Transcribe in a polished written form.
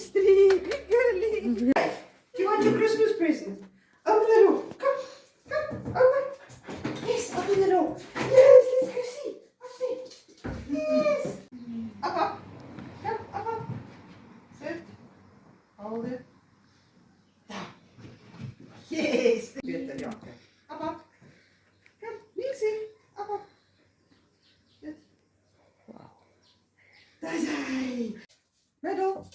Christmas tree. Good girlie. Do you want your Christmas present? Open the door. Come, open. Yes, open the door. Yes, let's go see. What's there? Yes. Up. Come, up. Sit. Hold it. Down. Yes. Beter, ja. Up. Come, links. Up. Sit. Wow. Daar is hij. Middel.